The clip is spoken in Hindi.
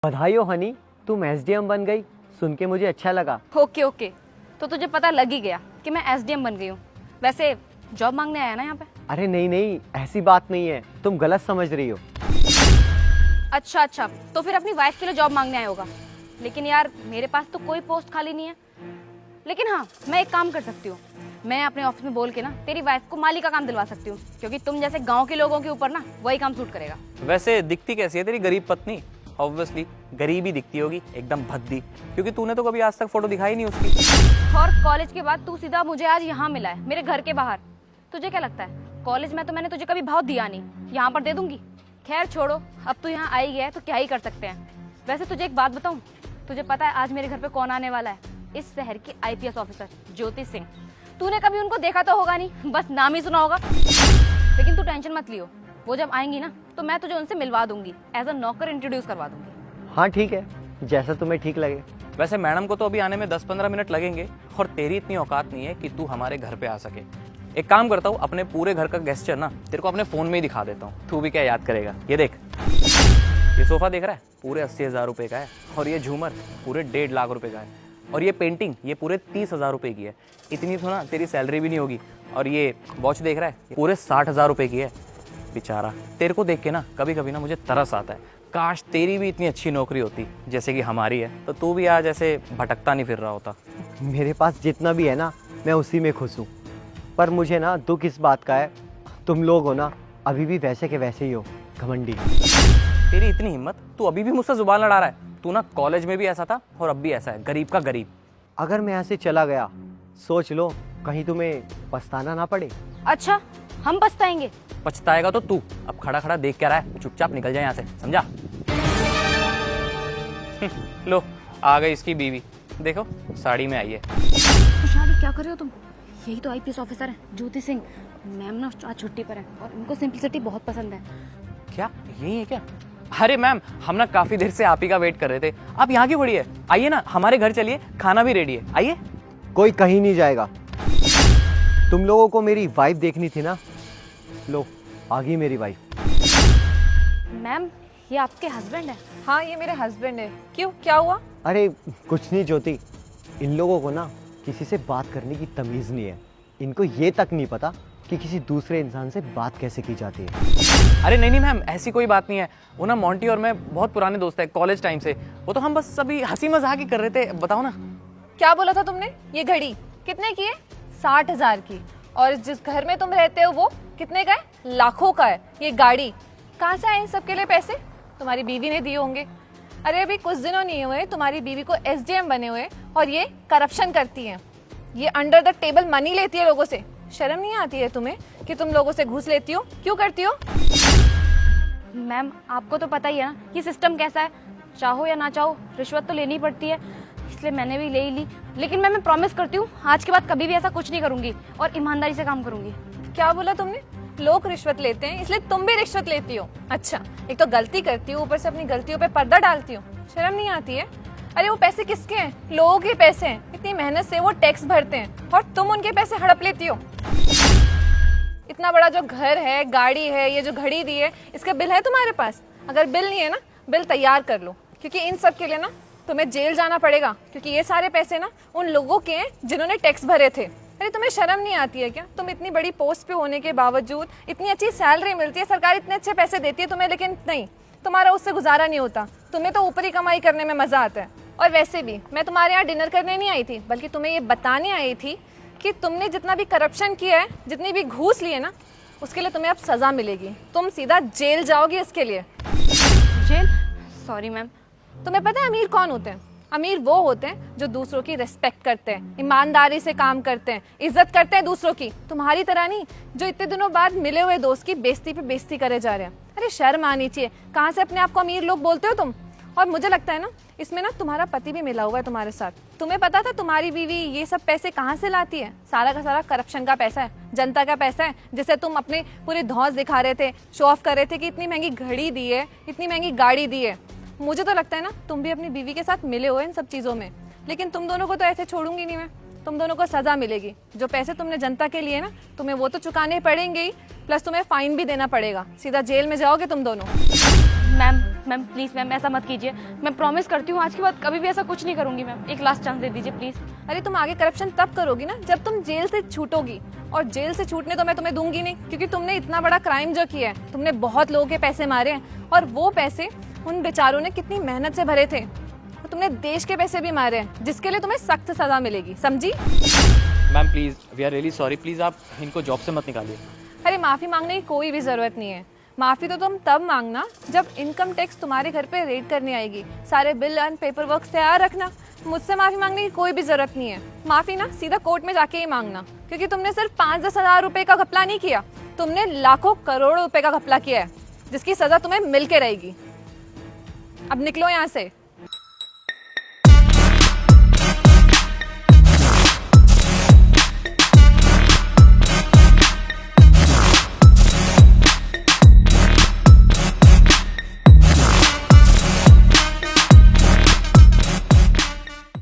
बधाई हो हनी, तुम एसडीएम बन गई। सुन के मुझे अच्छा लगा। ओके ओके, तो तुझे पता लग ही गया कि मैं एसडीएम बन गई हूँ। वैसे जॉब मांगने आया ना यहाँ पे? अरे नहीं नहीं, ऐसी बात नहीं है, तुम गलत समझ रही हो। अच्छा अच्छा, तो फिर अपनी वाइफ के लिए जॉब मांगने आया होगा। लेकिन यार मेरे पास तो कोई पोस्ट खाली नहीं है। लेकिन हाँ, मैं एक काम कर सकती हूँ। मैं अपने ऑफिस में बोल के ना तेरी वाइफ को माली का काम दिलवा सकती हूँ, क्योंकि तुम जैसे गांव के लोगों के ऊपर ना वही काम सूट करेगा। वैसे दिखती कैसी है तेरी गरीब पत्नी? ऑब्वियसली गरीब ही दिखती होगी, एकदम भद्दी, क्योंकि तूने तो कभी आज तक फोटो दिखाई नहीं उसकी। और कॉलेज के बाद तू सीधा मुझे आज यहाँ मिला है, मेरे घर के बाहर। तुझे क्या लगता है कॉलेज में तो मैंने तुझे कभी भाव दिया नहीं, यहाँ पर दे दूंगी? खैर छोड़ो, अब तू यहाँ आई गया है तो क्या ही कर सकते हैं। वैसे तुझे एक बात बताऊँ, तुझे पता है आज मेरे घर पे कौन आने वाला है? इस शहर की आईपीएस ऑफिसर ज्योति सिंह। तूने कभी उनको देखा तो होगा नहीं, बस नाम ही सुना होगा। लेकिन तू टेंशन मत लियो, वो जब आएंगी ना तो मैं तुझे उनसे मिलवा दूंगी, एज अ नौकर इंट्रोड्यूस करवा दूंगी। हाँ ठीक है, जैसा तुम्हें ठीक लगे। वैसे मैडम को तो अभी आने में 10-15 मिनट लगेंगे, और तेरी इतनी औकात नहीं है कि तू हमारे घर पे आ सके। एक काम करता हूँ, अपने पूरे घर का गेस्चर ना तेरे को अपने फोन में ही दिखा देता हूँ, तू भी क्या याद करेगा। ये देख, ये सोफा देख रहा है, पूरे 80,000 रुपए का है। और ये झूमर पूरे 1.5 लाख रुपए का है। और ये पेंटिंग ये पूरे 30,000 रुपए की है। इतनी तो ना तेरी सैलरी भी नहीं होगी। और ये वॉच देख रहा है, ये पूरे 60,000 रुपए की है। बेचारा, तेरे को देख के ना कभी कभी ना मुझे तरस आता है, काश तेरी भी इतनी अच्छी नौकरी होती जैसे कि हमारी है, तो तू भी आज ऐसे भटकता नहीं फिर रहा होता। मेरे पास जितना भी है ना, मैं उसी में खुश हूँ। पर मुझे ना दुख इस बात का है, तुम लोग हो ना अभी भी वैसे के वैसे ही हो, घमंडी। तेरी इतनी हिम्मत, तू अभी भी मुझसे जुबान लड़ा रहा है। तू ना कॉलेज में भी ऐसा था और अब भी ऐसा है, गरीब का गरीब। अगर मैं यहाँ से चला गया, सोच लो कहीं तुम्हें पछताना ना पड़े। अच्छा, हम पछताएंगे? पछताएगा तो तू। अब खड़ा खड़ा देख क्या रहा है, चुपचाप निकल जाए यहाँ से, समझा? लो, आ गई इसकी बीवी, देखो साड़ी में आई है। खुशहाली क्या कर रहे हो तुम? यही तो आईपीएस ऑफिसर है ज्योति सिंह। मैम ना आज छुट्टी पर है और उनको सिंपलिसिटी बहुत पसंद है। क्या यही है क्या? अरे मैम, हम ना काफी देर से आप ही का वेट कर रहे थे। आप यहाँ क्यों खड़ी है? आइए ना, हमारे घर चलिए, खाना भी रेडी है, आइए। कोई कहीं नहीं जाएगा। तुम लोगों को मेरी वाइफ देखनी थी ना, लो आ गई मेरी वाइफ। मैम, ये आपके हस्बैंड है? हाँ, ये मेरे हस्बैंड है। क्यों, क्या हुआ? अरे कुछ नहीं ज्योति, इन लोगों को ना किसी से बात करने की तमीज़ नहीं है। इनको ये तक नहीं पता कि किसी दूसरे इंसान से बात कैसे की जाती है। अरे नहीं नहीं मैम, ऐसी कोई बात नहीं है। वो ना मोंटी और मैं बहुत पुराने दोस्त है कॉलेज टाइम से। वो तो हम बस सभी हंसी मजाक ही कर रहे थे। बताओ ना। क्या बोला था तुमने? ये घड़ी कितने की है? 60,000 की। और जिस घर में तुम रहते हो वो कितने का है? लाखों का है। ये गाड़ी कहाँ से आए इन सबके लिए पैसे? तुम्हारी बीवी ने दिए होंगे। अरे अभी कुछ दिनों नहीं हुए तुम्हारी बीवी को एसडीएम बने हुए, और ये करप्शन करती है। ये अंडर द टेबल मनी लेती है लोगों से। शर्म नहीं आती है तुम्हें कि तुम लोगों से घूस लेती हो? क्यों करती हो? मैम, आपको तो पता ही है ना ये सिस्टम कैसा है। चाहो या ना चाहो रिश्वत तो लेनी पड़ती है, इसलिए मैंने भी ले ही ली। लेकिन मैं प्रॉमिस करती हूँ आज के बाद कभी भी ऐसा कुछ नहीं करूंगी और ईमानदारी से काम करूंगी। क्या बोला तुमने? लोग रिश्वत लेते हैं इसलिए तुम भी रिश्वत लेती हो? अच्छा, एक तो गलती करती हो, ऊपर से अपनी गलतियों पे पर्दा डालती हो। शर्म नहीं आती है? अरे वो पैसे किसके हैं? लोगों के पैसे हैं। इतनी मेहनत से वो टैक्स भरते हैं और तुम उनके पैसे हड़प लेती हो। इतना बड़ा जो घर है, गाड़ी है, ये जो घड़ी दी है, इसका बिल है तुम्हारे पास? अगर बिल नहीं है ना, बिल तैयार कर लो, क्योंकि इन सब के लिए ना तुम्हें जेल जाना पड़ेगा, क्योंकि ये सारे पैसे ना उन लोगों के हैं जिन्होंने टैक्स भरे थे। अरे तुम्हें शर्म नहीं आती है क्या? तुम इतनी बड़ी पोस्ट पे होने के बावजूद, इतनी अच्छी सैलरी मिलती है, सरकार इतने अच्छे पैसे देती है तुम्हें, लेकिन नहीं, तुम्हारा उससे गुजारा नहीं होता। तुम्हें तो ऊपरी कमाई करने में मजा आता है। और वैसे भी मैं तुम्हारे यहाँ डिनर करने नहीं आई थी, बल्कि तुम्हें ये बताने आई थी कि तुमने जितना भी करप्शन किया है, जितनी भी घूस ली है ना, उसके लिए तुम्हें अब सजा मिलेगी। तुम सीधा जेल जाओगी इसके लिए। जेल? Sorry ma'am. तुम्हें पता है अमीर कौन होते हैं? अमीर वो होते हैं जो दूसरों की रिस्पेक्ट करते हैं, ईमानदारी से काम करते हैं, इज्जत करते हैं दूसरों की। तुम्हारी तरह नहीं जो इतने दिनों बाद मिले हुए दोस्त की बेइज्जती पे बेइज्जती करे जा रहे हैं। अरे शर्म आनी चाहिए। कहाँ से अपने आप को अमीर लोग बोलते हो तुम? और मुझे लगता है ना इसमें ना तुम्हारा पति भी मिला हुआ है तुम्हारे साथ। तुम्हें पता था तुम्हारी बीवी ये सब पैसे कहाँ से लाती है? सारा का सारा करप्शन का पैसा है, जनता का पैसा है, जिसे तुम अपने पूरे धौंस दिखा रहे थे, शो ऑफ कर रहे थे कि इतनी महंगी घड़ी दी है, इतनी महंगी गाड़ी दी है। मुझे तो लगता है ना तुम भी अपनी बीवी के साथ मिले हुए इन सब चीज़ों में। लेकिन तुम दोनों को तो ऐसे छोड़ूंगी नहीं मैं। तुम दोनों को सजा मिलेगी। जो पैसे तुमने जनता के लिए ना, तुम्हें वो तो चुकाने पड़ेंगे ही, प्लस तुम्हें फाइन भी देना पड़ेगा। सीधा जेल में जाओगे तुम दोनों। मैम, मैम प्लीज़ मैम ऐसा मत कीजिए, मैं प्रॉमिस करती हूँ आज के बाद कभी भी ऐसा कुछ नहीं करूँगी मैम। एक लास्ट चांस दे दीजिए प्लीज़। अरे तुम आगे करप्शन तब करोगी ना जब तुम जेल से छूटोगी, और जेल से छूटने तो मैं तुम्हें दूंगी नहीं, क्योंकि तुमने इतना बड़ा क्राइम जो किया है, तुमने बहुत लोगों के पैसे मारे हैं, और वो पैसे उन बेचारों ने कितनी मेहनत से भरे थे, और तुमने देश के पैसे भी मारे हैं, जिसके लिए तुम्हें सख्त सजा मिलेगी, समझी? Ma'am please, we are really sorry, please आप इनको जॉब से मत निकालिए। अरे माफ़ी मांगने की कोई भी ज़रूरत नहीं है। माफ़ी तो तुम तब मांगना जब इनकम टैक्स तुम्हारे घर पे रेड करने आएगी। सारे बिल एंड पेपर वर्क तैयार रखना। मुझसे माफ़ी मांगने की कोई भी ज़रूरत नहीं है। माफ़ी ना सीधा कोर्ट में जाके ही मांगना, क्योंकि तुमने सिर्फ 5-10 हज़ार रुपये का घपला नहीं किया, तुमने लाखों करोड़ों रुपए का घपला किया है, जिसकी सज़ा तुम्हें मिल के रहेगी। अब निकलो यहाँ से।